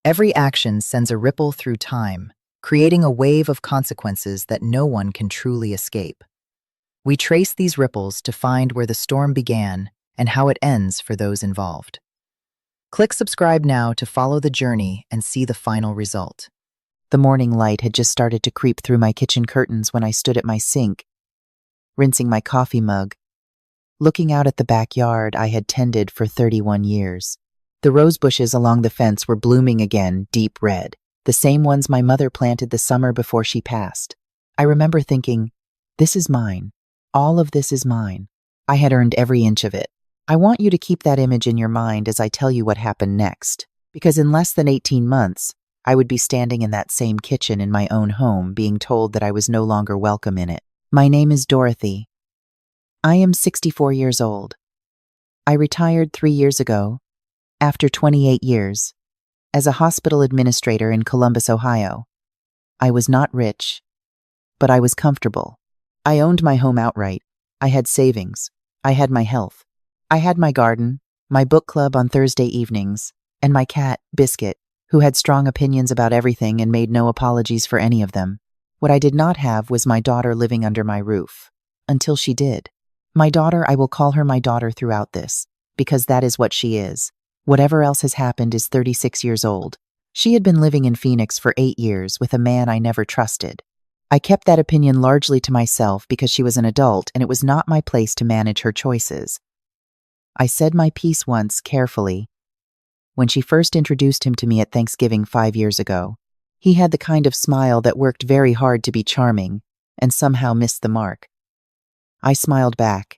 Every action sends a ripple through time, creating a wave of consequences that no one can truly escape. We trace these ripples to find where the storm began and how it ends for those involved. Click subscribe now to follow the journey and see the final result. The morning light had just started to creep through my kitchen curtains when I stood at my sink, rinsing my coffee mug, looking out at the backyard I had tended for 31 years. The rose bushes along the fence were blooming again, deep red, the same ones my mother planted the summer before she passed. I remember thinking, this is mine. All of this is mine. I had earned every inch of it. I want you to keep that image in your mind as I tell you what happened next, because in less than 18 months, I would be standing in that same kitchen in my own home being told that I was no longer welcome in it. My name is Dorothy. I am 64 years old. I retired 3 years ago, after 28 years, as a hospital administrator in Columbus, Ohio. I was not rich, but I was comfortable. I owned my home outright. I had savings. I had my health. I had my garden, my book club on Thursday evenings, and my cat, Biscuit, who had strong opinions about everything and made no apologies for any of them. What I did not have was my daughter living under my roof. Until she did. My daughter, I will call her my daughter throughout this, because that is what she is. Whatever else has happened is 36 years old. She had been living in Phoenix for 8 years with a man I never trusted. I kept that opinion largely to myself because she was an adult and it was not my place to manage her choices. I said my piece once, carefully. When she first introduced him to me at Thanksgiving 5 years ago, he had the kind of smile that worked very hard to be charming and somehow missed the mark. I smiled back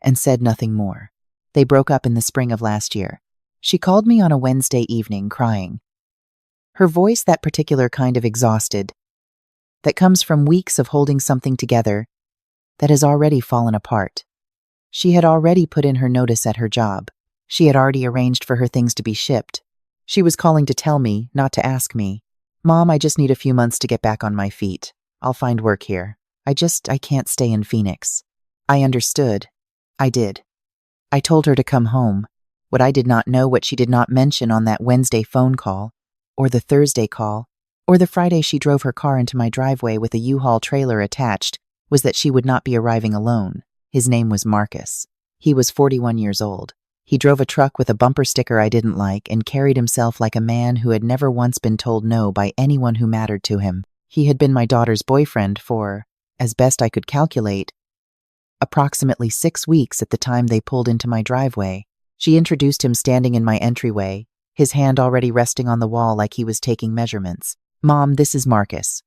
and said nothing more. They broke up in the spring of last year. She called me on a Wednesday evening, crying. Her voice, that particular kind of exhausted, that comes from weeks of holding something together that has already fallen apart. She had already put in her notice at her job. She had already arranged for her things to be shipped. She was calling to tell me, not to ask me. Mom, I just need a few months to get back on my feet. I'll find work here. I can't stay in Phoenix. I understood. I did. I told her to come home. What I did not know, what she did not mention on that Wednesday phone call, or the Thursday call, or the Friday she drove her car into my driveway with a U-Haul trailer attached, was that she would not be arriving alone. His name was Marcus. He was 41 years old. He drove a truck with a bumper sticker I didn't like and carried himself like a man who had never once been told no by anyone who mattered to him. He had been my daughter's boyfriend for, as best I could calculate, approximately 6 weeks at the time they pulled into my driveway. She introduced him standing in my entryway, his hand already resting on the wall like he was taking measurements. Mom, this is Marcus.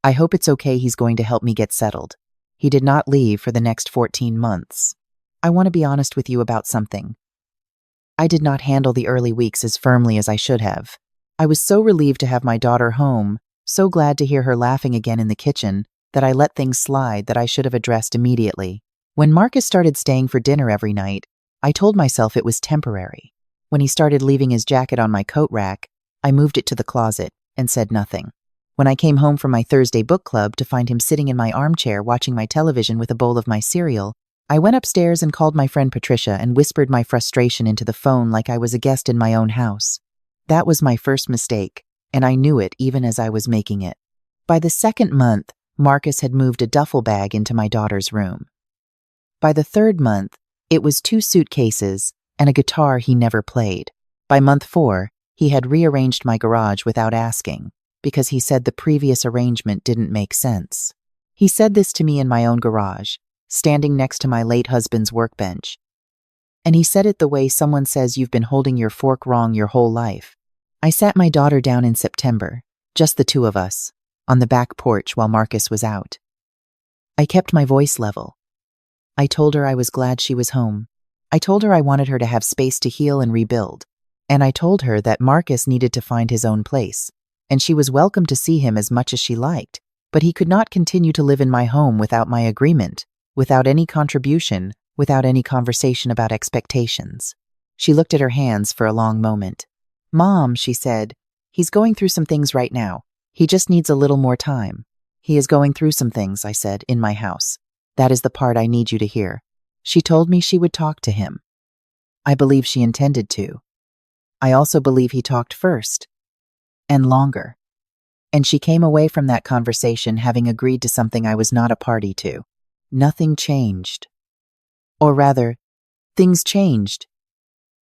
I hope it's okay, he's going to help me get settled. He did not leave for the next 14 months. I want to be honest with you about something. I did not handle the early weeks as firmly as I should have. I was so relieved to have my daughter home, so glad to hear her laughing again in the kitchen, that I let things slide that I should have addressed immediately. When Marcus started staying for dinner every night, I told myself it was temporary. When he started leaving his jacket on my coat rack, I moved it to the closet and said nothing. When I came home from my Thursday book club to find him sitting in my armchair watching my television with a bowl of my cereal, I went upstairs and called my friend Patricia and whispered my frustration into the phone like I was a guest in my own house. That was my first mistake, and I knew it even as I was making it. By the second month, Marcus had moved a duffel bag into my daughter's room. By the third month, it was 2 suitcases and a guitar he never played. By month 4, he had rearranged my garage without asking, because he said the previous arrangement didn't make sense. He said this to me in my own garage, standing next to my late husband's workbench. And he said it the way someone says you've been holding your fork wrong your whole life. I sat my daughter down in September, just the 2 of us, on the back porch while Marcus was out. I kept my voice level. I told her I was glad she was home. I told her I wanted her to have space to heal and rebuild. And I told her that Marcus needed to find his own place, and she was welcome to see him as much as she liked, but he could not continue to live in my home without my agreement, without any contribution, without any conversation about expectations. She looked at her hands for a long moment. Mom, she said, he's going through some things right now. He just needs a little more time. He is going through some things, I said, in my house. That is the part I need you to hear. She told me she would talk to him. I believe she intended to. I also believe he talked first and longer. And she came away from that conversation having agreed to something I was not a party to. Nothing changed. Or rather, things changed,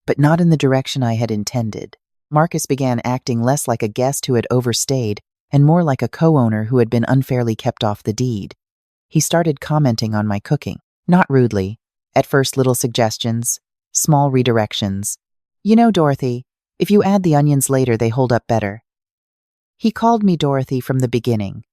but not in the direction I had intended. Marcus began acting less like a guest who had overstayed and more like a co-owner who had been unfairly kept off the deed. He started commenting on my cooking, not rudely, at first little suggestions, small redirections. You know, Dorothy, if you add the onions later, they hold up better. He called me Dorothy from the beginning.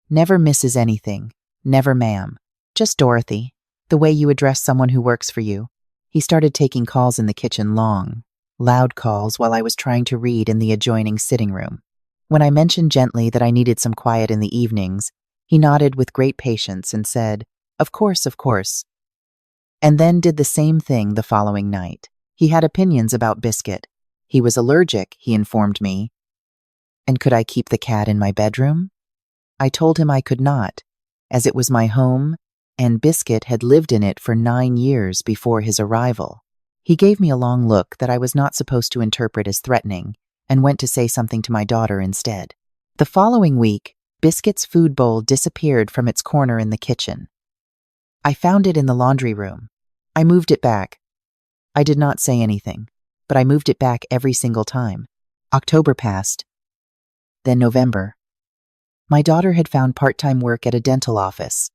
Never Mrs. anything, never ma'am, just Dorothy, the way you address someone who works for you. He started taking calls in the kitchen, long, loud calls while I was trying to read in the adjoining sitting room. When I mentioned gently that I needed some quiet in the evenings, he nodded with great patience and said, of course, and then did the same thing the following night. He had opinions about Biscuit. He was allergic, he informed me. And could I keep the cat in my bedroom? I told him I could not, as it was my home, and Biscuit had lived in it for 9 years before his arrival. He gave me a long look that I was not supposed to interpret as threatening, and went to say something to my daughter instead. The following week, Biscuit's food bowl disappeared from its corner in the kitchen. I found it in the laundry room. I moved it back. I did not say anything, but I moved it back every single time. October passed. Then November. My daughter had found part-time work at a dental office,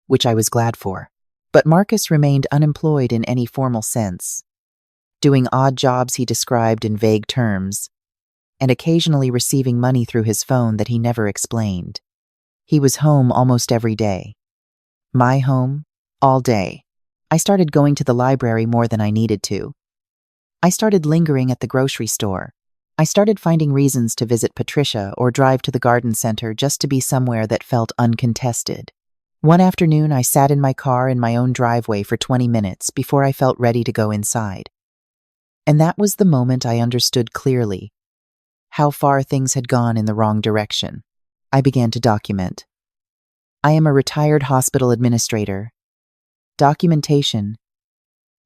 which I was glad for. But Marcus remained unemployed in any formal sense, doing odd jobs he described in vague terms, and occasionally receiving money through his phone that he never explained. He was home almost every day. My home, all day. I started going to the library more than I needed to. I started lingering at the grocery store. I started finding reasons to visit Patricia or drive to the garden center just to be somewhere that felt uncontested. One afternoon, I sat in my car in my own driveway for 20 minutes before I felt ready to go inside. And that was the moment I understood clearly how far things had gone in the wrong direction. I began to document. I am a retired hospital administrator. Documentation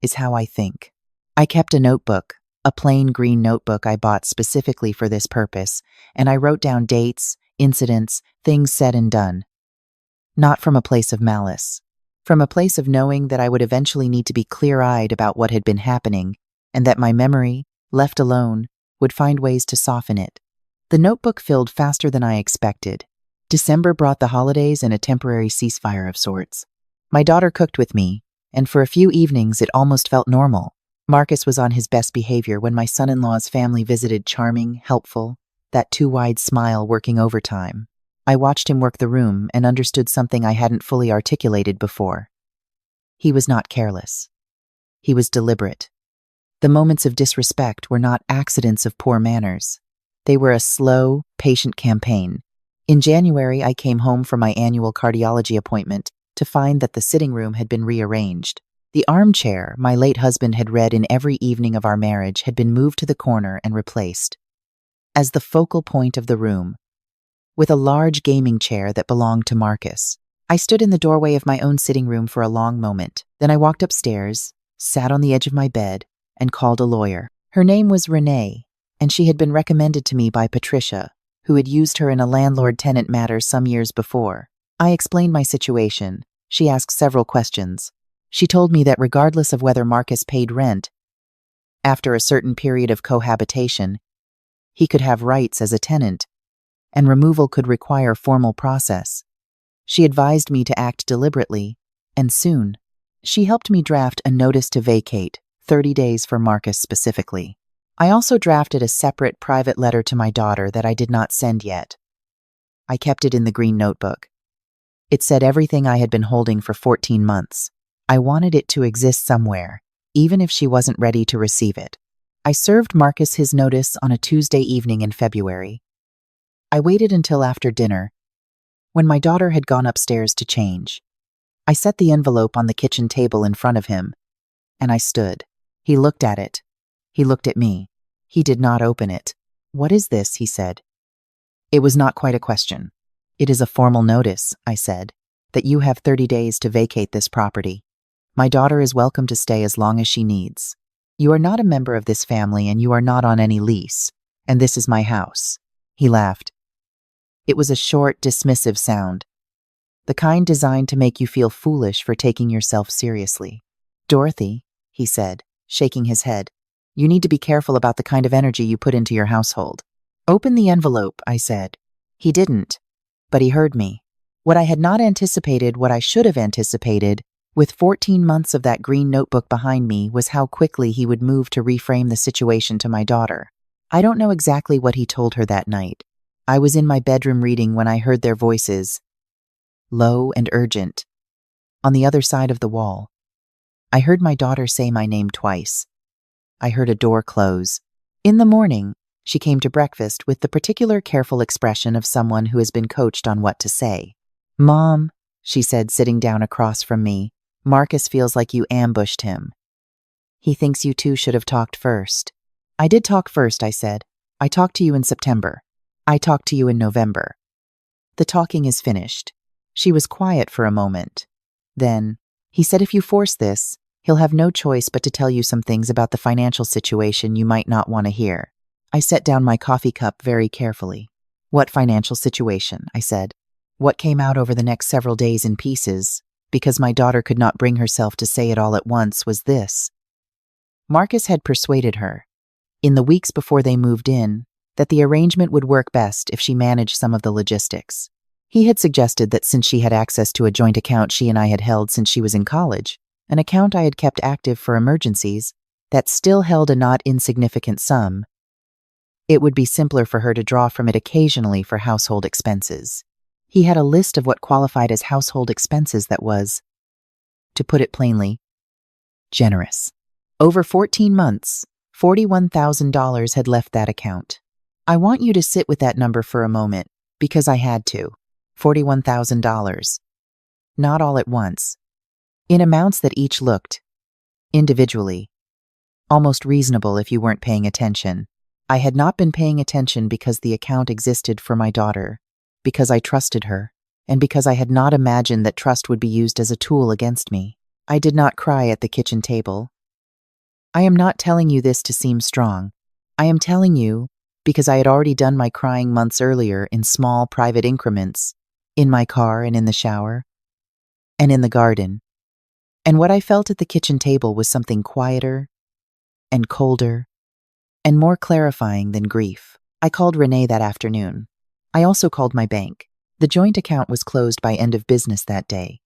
is how I think. I kept a notebook, a plain green notebook I bought specifically for this purpose, and I wrote down dates, incidents, things said and done. Not from a place of malice, from a place of knowing that I would eventually need to be clear-eyed about what had been happening, and that my memory, left alone, would find ways to soften it. The notebook filled faster than I expected. December brought the holidays and a temporary ceasefire of sorts. My daughter cooked with me, and for a few evenings it almost felt normal. Marcus was on his best behavior when my son-in-law's family visited, charming, helpful, that too-wide smile working overtime. I watched him work the room and understood something I hadn't fully articulated before. He was not careless. He was deliberate. The moments of disrespect were not accidents of poor manners. They were a slow, patient campaign. In January, I came home from my annual cardiology appointment to find that the sitting room had been rearranged. The armchair my late husband had read in every evening of our marriage had been moved to the corner and replaced as the focal point of the room, with a large gaming chair that belonged to Marcus. I stood in the doorway of my own sitting room for a long moment. Then I walked upstairs, sat on the edge of my bed, and called a lawyer. Her name was Renee, and she had been recommended to me by Patricia, who had used her in a landlord-tenant matter some years before. I explained my situation. She asked several questions. She told me that regardless of whether Marcus paid rent, after a certain period of cohabitation, he could have rights as a tenant, and removal could require formal process. She advised me to act deliberately, and soon. She helped me draft a notice to vacate, 30 days for Marcus specifically. I also drafted a separate private letter to my daughter that I did not send yet. I kept it in the green notebook. It said everything I had been holding for 14 months. I wanted it to exist somewhere, even if she wasn't ready to receive it. I served Marcus his notice on a Tuesday evening in February. I waited until after dinner, when my daughter had gone upstairs to change. I set the envelope on the kitchen table in front of him, and I stood. He looked at it. He looked at me. He did not open it. "What is this?" he said. It was not quite a question. "It is a formal notice," I said, "that you have 30 days to vacate this property. My daughter is welcome to stay as long as she needs." You are not a member of this family and you are not on any lease. And this is my house. He laughed. It was a short, dismissive sound, the kind designed to make you feel foolish for taking yourself seriously. Dorothy, he said, shaking his head, you need to be careful about the kind of energy you put into your household. Open the envelope, I said. He didn't, but he heard me. What I had not anticipated, what I should have anticipated, with 14 months of that green notebook behind me, was how quickly he would move to reframe the situation to my daughter. I don't know exactly what he told her that night. I was in my bedroom reading when I heard their voices, low and urgent, on the other side of the wall. I heard my daughter say my name twice. I heard a door close. In the morning, she came to breakfast with the particular careful expression of someone who has been coached on what to say. Mom, she said, sitting down across from me, Marcus feels like you ambushed him. He thinks you two should have talked first. I did talk first, I said. I talked to you in September. I talked to you in November. The talking is finished. She was quiet for a moment. Then, he said if you force this, he'll have no choice but to tell you some things about the financial situation you might not want to hear. I set down my coffee cup very carefully. What financial situation? I said. What came out over the next several days in pieces, because my daughter could not bring herself to say it all at once, was this. Marcus had persuaded her, in the weeks before they moved in, that the arrangement would work best if she managed some of the logistics. He had suggested that since she had access to a joint account she and I had held since she was in college, an account I had kept active for emergencies, that still held a not insignificant sum, it would be simpler for her to draw from it occasionally for household expenses. He had a list of what qualified as household expenses that was, to put it plainly, generous. Over 14 months, $41,000 had left that account. I want you to sit with that number for a moment, because I had to. $41,000. Not all at once. In amounts that each looked, individually, almost reasonable if you weren't paying attention. I had not been paying attention because the account existed for my daughter, because I trusted her, and because I had not imagined that trust would be used as a tool against me. I did not cry at the kitchen table. I am not telling you this to seem strong. I am telling you because I had already done my crying months earlier in small private increments, in my car and in the shower, and in the garden. And what I felt at the kitchen table was something quieter and colder and more clarifying than grief. I called Renee that afternoon. I also called my bank. The joint account was closed by end of business that day.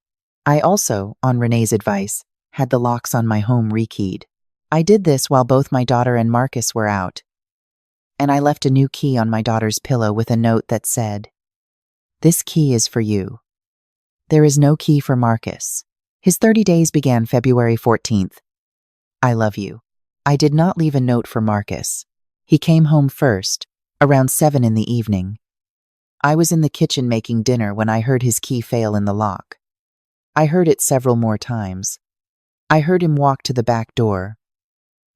I also, on Renee's advice, had the locks on my home rekeyed. I did this while both my daughter and Marcus were out, and I left a new key on my daughter's pillow with a note that said, "This key is for you." There is no key for Marcus. His 30 days began February 14th. I love you. I did not leave a note for Marcus. He came home first, around 7 in the evening. I was in the kitchen making dinner when I heard his key fail in the lock. I heard it several more times. I heard him walk to the back door,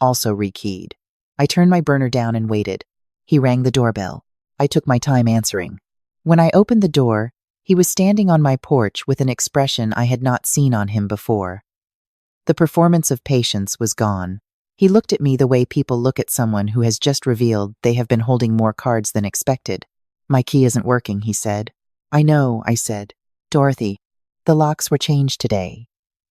also rekeyed. I turned my burner down and waited. He rang the doorbell. I took my time answering. When I opened the door, he was standing on my porch with an expression I had not seen on him before. The performance of patience was gone. He looked at me the way people look at someone who has just revealed they have been holding more cards than expected. "My key isn't working," he said. "I know," I said. "Dorothy, the locks were changed today.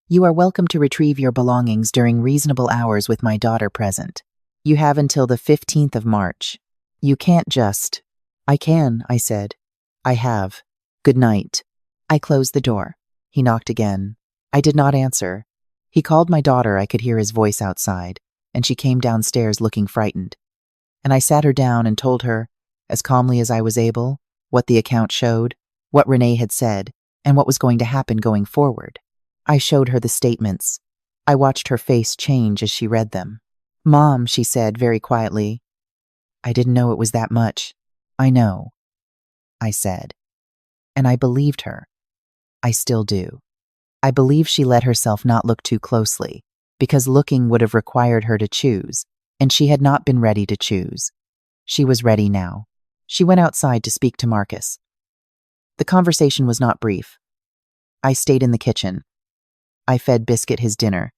You are welcome to retrieve your belongings during reasonable hours with my daughter present. You have until the 15th of March. You can't just—" "I can," I said. "I have. Good night." I closed the door. He knocked again. I did not answer. He called my daughter. I could hear his voice outside, and she came downstairs looking frightened. And I sat her down and told her, as calmly as I was able, what the account showed, what Renee had said, and what was going to happen going forward. I showed her the statements. I watched her face change as she read them. "Mom," she said very quietly, "I didn't know it was that much." "I know," I said. And I believed her. I still do. I believe she let herself not look too closely, because looking would have required her to choose, and she had not been ready to choose. She was ready now. She went outside to speak to Marcus. The conversation was not brief. I stayed in the kitchen. I fed Biscuit his dinner.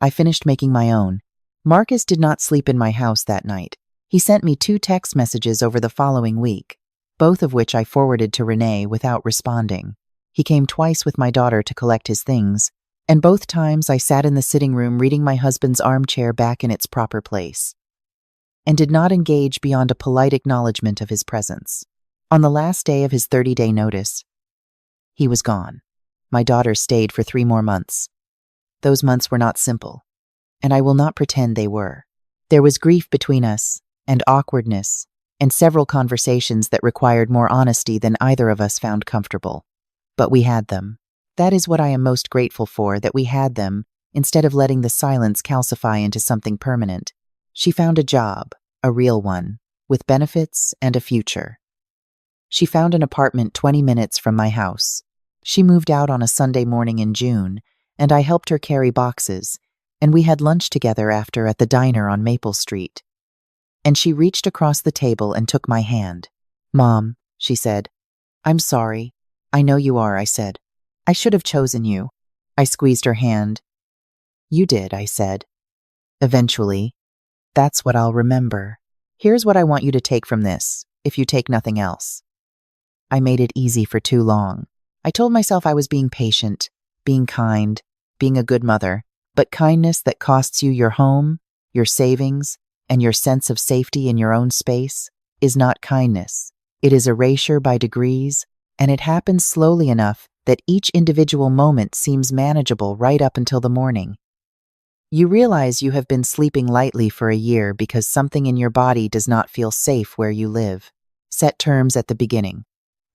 I finished making my own, Marcus did not sleep in my house that night. He sent me 2 text messages over the following week, both of which I forwarded to Renee without responding. He came twice with my daughter to collect his things, and both times I sat in the sitting room reading my husband's armchair back in its proper place, and did not engage beyond a polite acknowledgement of his presence. On the last day of his 30-day notice, he was gone. My daughter stayed for 3 more months. Those months were not simple, and I will not pretend they were. There was grief between us, and awkwardness, and several conversations that required more honesty than either of us found comfortable. But we had them. That is what I am most grateful for, that we had them, instead of letting the silence calcify into something permanent. She found a job, a real one, with benefits and a future. She found an apartment 20 minutes from my house. She moved out on a Sunday morning in June, and I helped her carry boxes, and we had lunch together after at the diner on Maple Street. And she reached across the table and took my hand. "Mom," she said. "I'm sorry." "I know you are," I said. "I should have chosen you." I squeezed her hand. "You did," I said. "Eventually. That's what I'll remember. Here's what I want you to take from this, if you take nothing else." I made it easy for too long. I told myself I was being patient, being kind, being a good mother, but kindness that costs you your home, your savings, and your sense of safety in your own space is not kindness. It is erasure by degrees, and it happens slowly enough that each individual moment seems manageable right up until the morning. You realize you have been sleeping lightly for a year because something in your body does not feel safe where you live. Set terms at the beginning.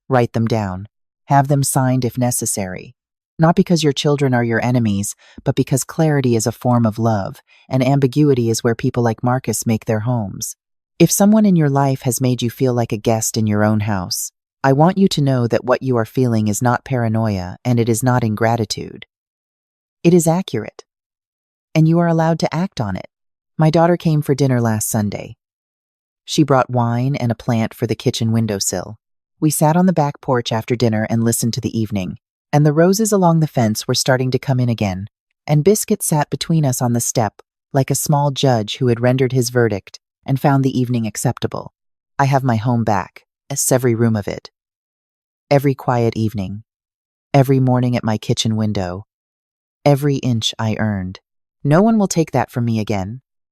Write them down. Have them signed if necessary. Not because your children are your enemies, but because clarity is a form of love, and ambiguity is where people like Marcus make their homes. If someone in your life has made you feel like a guest in your own house, I want you to know that what you are feeling is not paranoia, and it is not ingratitude. It is accurate, and you are allowed to act on it. My daughter came for dinner last Sunday. She brought wine and a plant for the kitchen windowsill. We sat on the back porch after dinner and listened to the evening, and the roses along the fence were starting to come in again, and Biscuit sat between us on the step, like a small judge who had rendered his verdict and found the evening acceptable. I have my home back, every room of it. Every quiet evening, every morning at my kitchen window, every inch I earned. No one will take that from me again.